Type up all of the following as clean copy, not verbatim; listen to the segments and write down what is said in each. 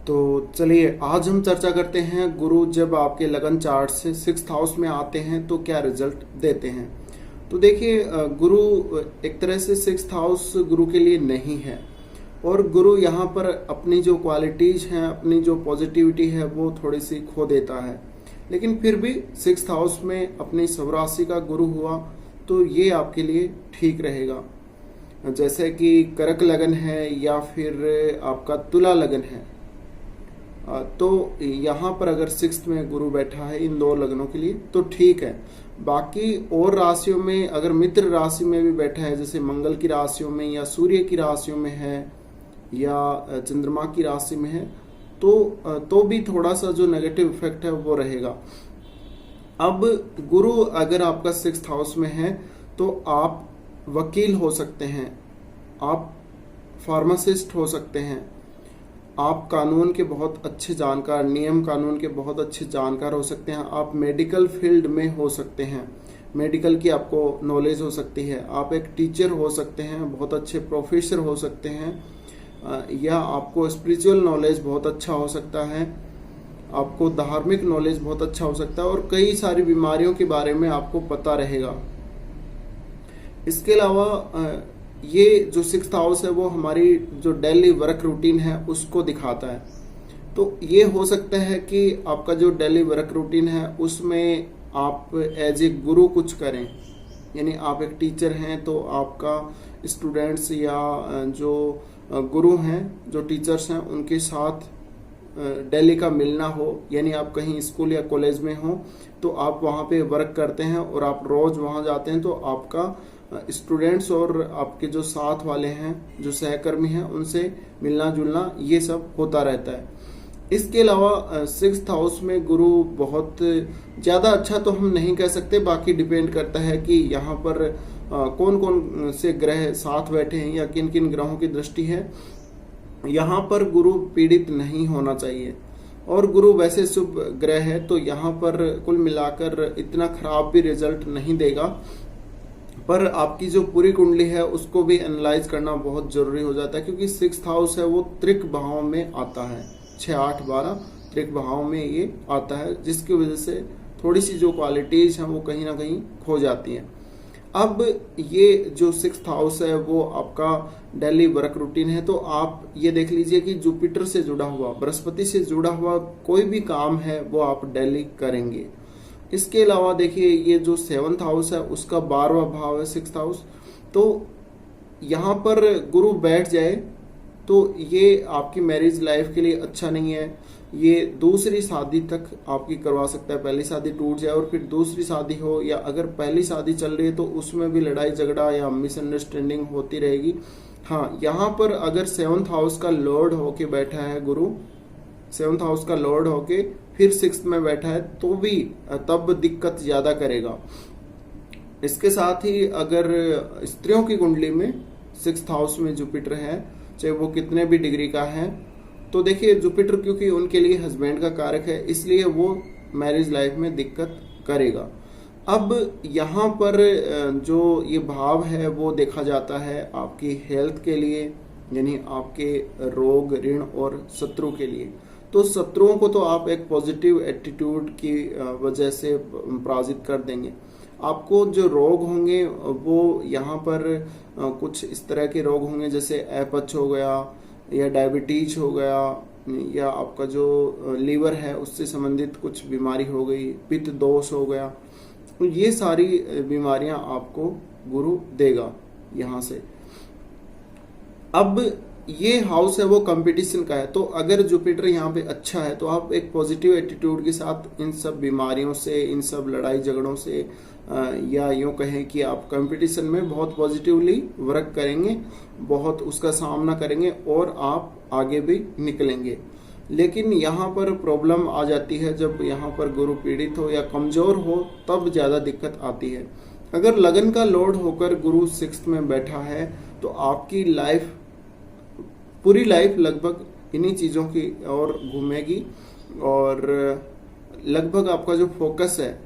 तो चलिए आज हम चर्चा करते हैं गुरु जब आपके लगन चार्ट से 6th हाउस में आते हैं तो क्या रिजल्ट देते हैं। तो देखिए गुरु एक तरह से 6th हाउस गुरु के लिए नहीं है और गुरु यहाँ पर अपनी जो क्वालिटीज हैं, अपनी जो पॉजिटिविटी है वो थोड़ी सी खो देता है। लेकिन फिर भी 6th हाउस में अपनी स्वराशि का गुरु हुआ तो ये आपके लिए ठीक रहेगा। जैसे कि कर्क लगन है या फिर आपका तुला लगन है, तो यहाँ पर अगर 6th में गुरु बैठा है इन दो लग्नों के लिए तो ठीक है। बाकी और राशियों में अगर मित्र राशि में भी बैठा है, जैसे मंगल की राशियों में या सूर्य की राशियों में है या चंद्रमा की राशि में है, तो भी थोड़ा सा जो नेगेटिव इफेक्ट है वो रहेगा। अब गुरु अगर आपका 6th हाउस में है तो आप वकील हो सकते हैं, आप फार्मासिस्ट हो सकते हैं, आप कानून के बहुत अच्छे जानकार, नियम कानून के बहुत अच्छे जानकार हो सकते हैं, आप मेडिकल फील्ड में हो सकते हैं, मेडिकल की आपको नॉलेज हो सकती है, आप एक टीचर हो सकते हैं, बहुत अच्छे प्रोफेसर हो सकते हैं, या आपको स्पिरिचुअल नॉलेज बहुत अच्छा हो सकता है, आपको धार्मिक नॉलेज बहुत अच्छा हो सकता है और कई सारी बीमारियों के बारे में आपको पता रहेगा। इसके अलावा ये जो 6th हाउस है वो हमारी जो डेली वर्क रूटीन है उसको दिखाता है। तो ये हो सकता है कि आपका जो डेली वर्क रूटीन है उसमें आप एज ए गुरु कुछ करें, यानी आप एक टीचर हैं तो आपका स्टूडेंट्स या जो गुरु हैं, जो टीचर्स हैं, उनके साथ डेली का मिलना हो, यानी आप कहीं स्कूल या कॉलेज में हो तो आप वहाँ पे वर्क करते हैं और आप रोज वहाँ जाते हैं तो आपका स्टूडेंट्स और आपके जो साथ वाले हैं, जो सहकर्मी हैं, उनसे मिलना जुलना ये सब होता रहता है। इसके अलावा 6th हाउस में गुरु बहुत ज़्यादा अच्छा तो हम नहीं कह सकते, बाकी डिपेंड करता है कि यहाँ पर कौन कौन से ग्रह साथ बैठे हैं या किन किन ग्रहों की दृष्टि है। यहाँ पर गुरु पीड़ित नहीं होना चाहिए और गुरु वैसे शुभ ग्रह है तो यहाँ पर कुल मिलाकर इतना खराब भी रिजल्ट नहीं देगा, पर आपकी जो पूरी कुंडली है उसको भी एनालाइज करना बहुत जरूरी हो जाता है, क्योंकि 6th हाउस है वो त्रिक भाव में आता है, 6, 8, 12 त्रिक भाव में ये आता है, जिसकी वजह से थोड़ी सी जो क्वालिटीज हैं वो कहीं ना कहीं खो जाती हैं। अब ये जो 6th हाउस है वो आपका डेली वर्क रूटीन है, तो आप ये देख लीजिए कि जुपिटर से जुड़ा हुआ, बृहस्पति से जुड़ा हुआ कोई भी काम है वो आप डेली करेंगे। इसके अलावा देखिए ये जो 7th हाउस है उसका 12वां भाव है 6th हाउस, तो यहाँ पर गुरु बैठ जाए तो ये आपकी मैरिज लाइफ के लिए अच्छा नहीं है। ये दूसरी शादी तक आपकी करवा सकता है, पहली शादी टूट जाए और फिर दूसरी शादी हो, या अगर पहली शादी चल रही है तो उसमें भी लड़ाई झगड़ा या मिसअंडरस्टैंडिंग होती रहेगी। हाँ, यहाँ पर अगर 7th हाउस का लॉर्ड होके बैठा है गुरु, 7th हाउस का लॉर्ड होके फिर 6th में बैठा है तो भी तब दिक्कत ज्यादा करेगा। इसके साथ ही अगर स्त्रियों की कुंडली में 6th हाउस में जुपिटर है, चाहे वो कितने भी डिग्री का है, तो देखिए जुपिटर क्योंकि उनके लिए हस्बैंड का कारक है इसलिए वो मैरिज लाइफ में दिक्कत करेगा। अब यहाँ पर जो ये भाव है वो देखा जाता है आपकी हेल्थ के लिए, यानी आपके रोग, ऋण और शत्रु के लिए। तो शत्रुओं को तो आप एक पॉजिटिव एटीट्यूड की वजह से पराजित कर देंगे। आपको जो रोग होंगे वो यहाँ पर कुछ इस तरह के रोग होंगे जैसे अपच हो गया या डायबिटीज हो गया, या आपका जो लीवर है उससे संबंधित कुछ बीमारी हो गई, पित्त दोष हो गया, तो ये सारी बीमारियां आपको गुरु देगा यहाँ से। अब ये हाउस है वो कंपटीशन का है, तो अगर जुपिटर यहाँ पे अच्छा है तो आप एक पॉजिटिव एटीट्यूड के साथ इन सब बीमारियों से, इन सब लड़ाई झगड़ों से, या यूँ कहें कि आप कंपटीशन में बहुत पॉजिटिवली वर्क करेंगे, बहुत उसका सामना करेंगे और आप आगे भी निकलेंगे। लेकिन यहाँ पर प्रॉब्लम आ जाती है जब यहाँ पर गुरु पीड़ित हो या कमजोर हो, तब ज़्यादा दिक्कत आती है। अगर लगन का लॉर्ड होकर गुरु 6th में बैठा है तो आपकी लाइफ, पूरी लाइफ लगभग इन्हीं चीज़ों की ओर घूमेगी और लगभग आपका जो फोकस है,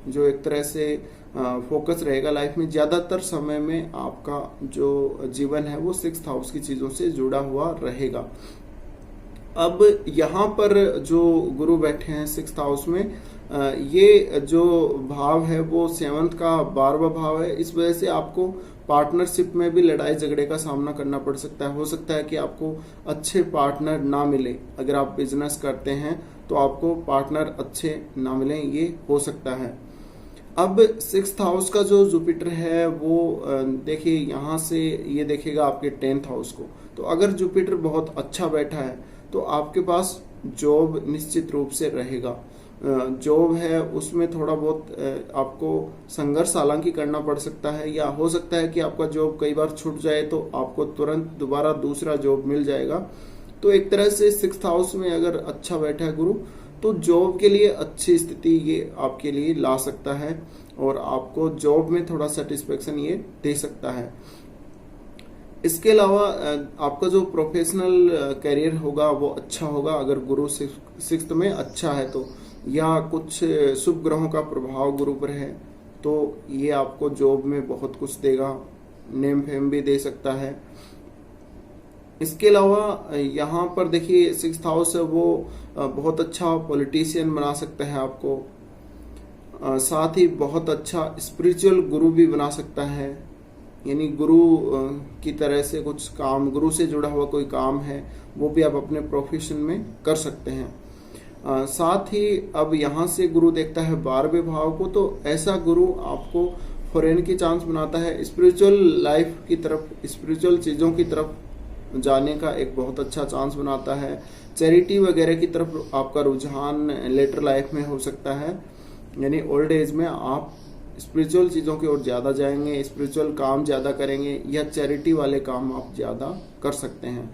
जो एक तरह से फोकस रहेगा लाइफ में, ज़्यादातर समय में आपका जो जीवन है वो 6th हाउस की चीज़ों से जुड़ा हुआ रहेगा। अब यहाँ पर जो गुरु बैठे हैं 6th हाउस में, ये जो भाव है वो 7th का 12वां भाव है। इस वजह से आपको पार्टनरशिप में भी लड़ाई झगड़े का सामना करना पड़ सकता है। हो सकता है कि आपको अच्छे पार्टनर ना मिले। अगर आप बिजनेस करते हैं तो आपको पार्टनर अच्छे ना मिले, ये हो सकता है। अब 6th हाउस का जो जुपिटर है वो देखिए यहाँ से ये देखेगा आपके 10th हाउस को। तो अगर जुपिटर बहुत अच्छा बैठा है तो आपके पास जॉब निश्चित रूप से रहेगा। जॉब है उसमें थोड़ा बहुत आपको संघर्ष हालांकि करना पड़ सकता है, या हो सकता है कि आपका जॉब कई बार छूट जाए तो आपको तुरंत दोबारा दूसरा जॉब मिल जाएगा। तो एक तरह से 6th हाउस में अगर अच्छा बैठा है गुरु तो जॉब के लिए अच्छी स्थिति ये आपके लिए ला सकता है और आपको जॉब में थोड़ा सेटिस्फेक्शन ये दे सकता है। इसके अलावा आपका जो प्रोफेशनल करियर होगा वो अच्छा होगा अगर गुरु 6th में अच्छा है तो, या कुछ शुभ ग्रहों का प्रभाव गुरु पर है तो ये आपको जॉब में बहुत कुछ देगा, नेम फेम भी दे सकता है। इसके अलावा यहाँ पर देखिए 6th हाउस है वो बहुत अच्छा पॉलिटिशियन बना सकता है आपको, साथ ही बहुत अच्छा स्पिरिचुअल गुरु भी बना सकता है। यानी गुरु की तरह से कुछ काम, गुरु से जुड़ा हुआ कोई काम है वो भी आप अपने प्रोफेशन में कर सकते हैं। साथ ही अब यहाँ से गुरु देखता है 12वें भाव को, तो ऐसा गुरु आपको फॉरेन की चांस बनाता है, स्पिरिचुअल लाइफ की तरफ, स्पिरिचुअल चीज़ों की तरफ जाने का एक बहुत अच्छा चांस बनाता है। चैरिटी वगैरह की तरफ आपका रुझान लेटर लाइफ में हो सकता है, यानी ओल्ड एज में आप स्पिरिचुअल चीज़ों की ओर ज़्यादा जाएंगे, स्पिरिचुअल काम ज़्यादा करेंगे या चैरिटी वाले काम आप ज़्यादा कर सकते हैं।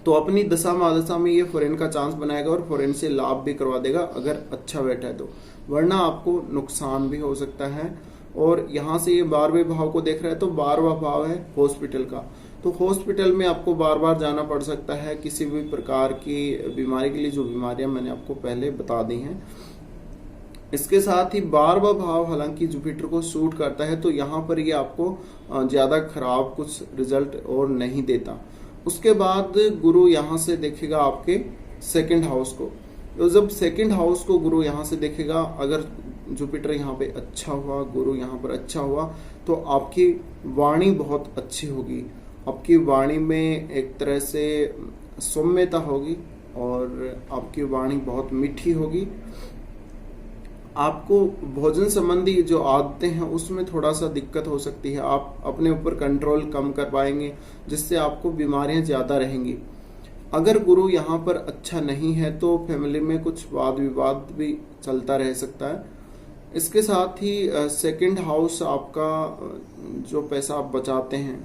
तो अपनी दशा महादशा में ये फॉरेन का चांस बनाएगा और फॉरेन से लाभ भी करवा देगा अगर अच्छा बैठा है तो, वरना आपको नुकसान भी हो सकता है। और यहाँ से ये 12वें भाव को देख रहा है तो 12वां भाव है हॉस्पिटल का, तो हॉस्पिटल में आपको बार बार जाना पड़ सकता है किसी भी प्रकार की बीमारी के लिए, जो बीमारियां मैंने आपको पहले बता दी हैं। इसके साथ ही 12वां भाव हालांकि जुपिटर को सूट करता है तो यहाँ पर ये आपको ज़्यादा खराब कुछ रिजल्ट और नहीं देता। उसके बाद गुरु यहाँ से देखेगा आपके 2nd हाउस को, तो जब 2nd हाउस को गुरु यहाँ से देखेगा, अगर जुपिटर यहाँ पे अच्छा हुआ, गुरु यहाँ पर अच्छा हुआ तो आपकी वाणी बहुत अच्छी होगी। आपकी वाणी में एक तरह से सौम्यता होगी और आपकी वाणी बहुत मीठी होगी। आपको भोजन संबंधी जो आदतें हैं उसमें थोड़ा सा दिक्कत हो सकती है, आप अपने ऊपर कंट्रोल कम कर पाएंगे जिससे आपको बीमारियां ज़्यादा रहेंगी। अगर गुरु यहाँ पर अच्छा नहीं है तो फैमिली में कुछ वाद विवाद भी चलता रह सकता है। इसके साथ ही 2nd हाउस आपका जो पैसा आप बचाते हैं,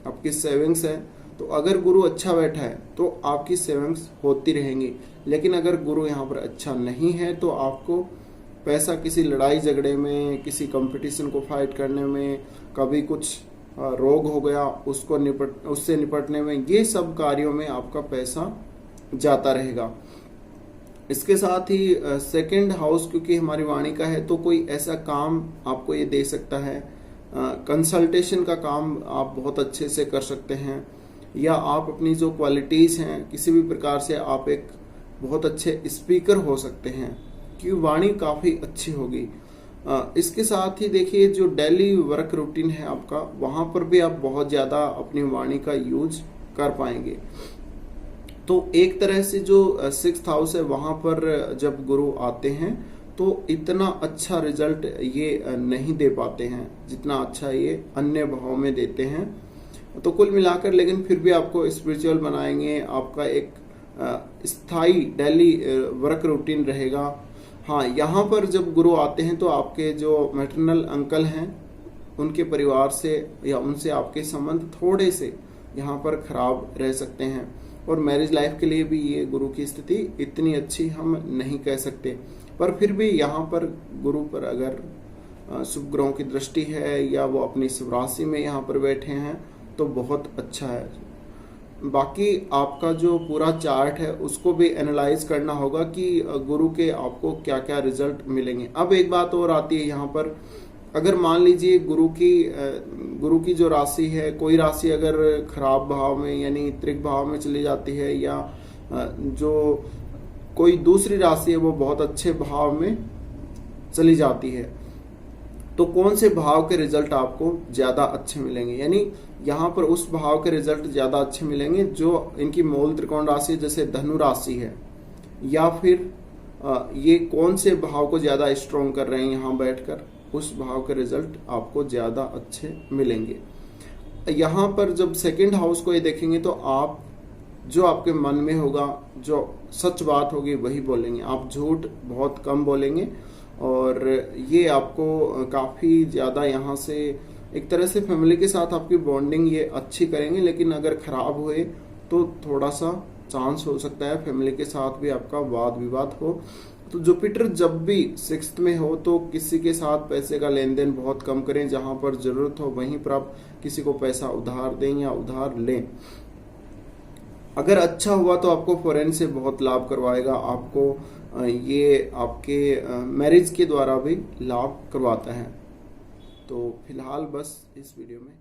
आपकी सेविंग्स है, तो अगर गुरु अच्छा बैठा है तो आपकी सेविंग्स होती रहेंगी। लेकिन अगर गुरु यहाँ पर अच्छा नहीं है तो आपको पैसा किसी लड़ाई झगड़े में, किसी कंपटीशन को फाइट करने में, कभी कुछ रोग हो गया उससे निपटने में, ये सब कार्यों में आपका पैसा जाता रहेगा। इसके साथ ही 2nd हाउस क्योंकि हमारी वाणी का है तो कोई ऐसा काम आपको ये दे सकता है, कंसल्टेशन का काम आप बहुत अच्छे से कर सकते हैं, या आप अपनी जो क्वालिटीज़ हैं किसी भी प्रकार से आप एक बहुत अच्छे स्पीकर हो सकते हैं कि वाणी काफ़ी अच्छी होगी। इसके साथ ही देखिए जो डेली वर्क रूटीन है आपका, वहाँ पर भी आप बहुत ज़्यादा अपनी वाणी का यूज कर पाएंगे। तो एक तरह से जो 6th हाउस है वहाँ पर जब गुरु आते हैं तो इतना अच्छा रिजल्ट ये नहीं दे पाते हैं जितना अच्छा ये अन्य भाव में देते हैं। तो कुल मिलाकर लेकिन फिर भी आपको स्पिरिचुअल बनाएंगे, आपका एक स्थायी डेली वर्क रूटीन रहेगा। हाँ, यहाँ पर जब गुरु आते हैं तो आपके जो मैटरनल अंकल हैं उनके परिवार से या उनसे आपके संबंध थोड़े से यहाँ पर खराब रह सकते हैं, और मैरिज लाइफ के लिए भी ये गुरु की स्थिति इतनी अच्छी हम नहीं कह सकते। पर फिर भी यहाँ पर गुरु पर अगर शुभ ग्रहों की दृष्टि है या वो अपनी शुभ राशि में यहाँ पर बैठे हैं तो बहुत अच्छा है। बाकी आपका जो पूरा चार्ट है उसको भी एनालाइज करना होगा कि गुरु के आपको क्या क्या रिजल्ट मिलेंगे। अब एक बात और आती है यहाँ पर, अगर मान लीजिए गुरु की जो राशि है, कोई राशि अगर खराब भाव में यानी त्रिक भाव में चली जाती है या जो कोई दूसरी राशि है वो बहुत अच्छे भाव में चली जाती है। तो कौन से भाव के रिजल्ट आपको ज्यादा अच्छे मिलेंगे, यानी यहाँ पर उस भाव के रिजल्ट ज्यादा अच्छे मिलेंगे जो इनकी मूल त्रिकोण राशि जैसे धनु राशि है, या फिर ये कौन से भाव को ज्यादा स्ट्रॉन्ग कर रहे हैं यहाँ बैठकर, उस भाव के रिजल्ट आपको ज्यादा अच्छे मिलेंगे। यहाँ पर जब सेकंड हाउस को ये देखेंगे तो आप जो आपके मन में होगा, जो सच बात होगी वही बोलेंगे, आप झूठ बहुत कम बोलेंगे और ये आपको काफी ज्यादा यहाँ से एक तरह से फैमिली के साथ आपकी बॉन्डिंग ये अच्छी करेंगे। लेकिन अगर खराब हुए तो थोड़ा सा चांस हो सकता है फैमिली के साथ भी आपका वाद विवाद हो। तो जुपिटर जब भी 6th में हो तो किसी के साथ पैसे का लेन देन बहुत कम करें, जहां पर जरूरत हो वहीं पर आप किसी को पैसा उधार दें या उधार लें। अगर अच्छा हुआ तो आपको फॉरेन से बहुत लाभ करवाएगा, आपको ये आपके मैरिज के द्वारा भी लाभ करवाता है। तो फिलहाल बस इस वीडियो में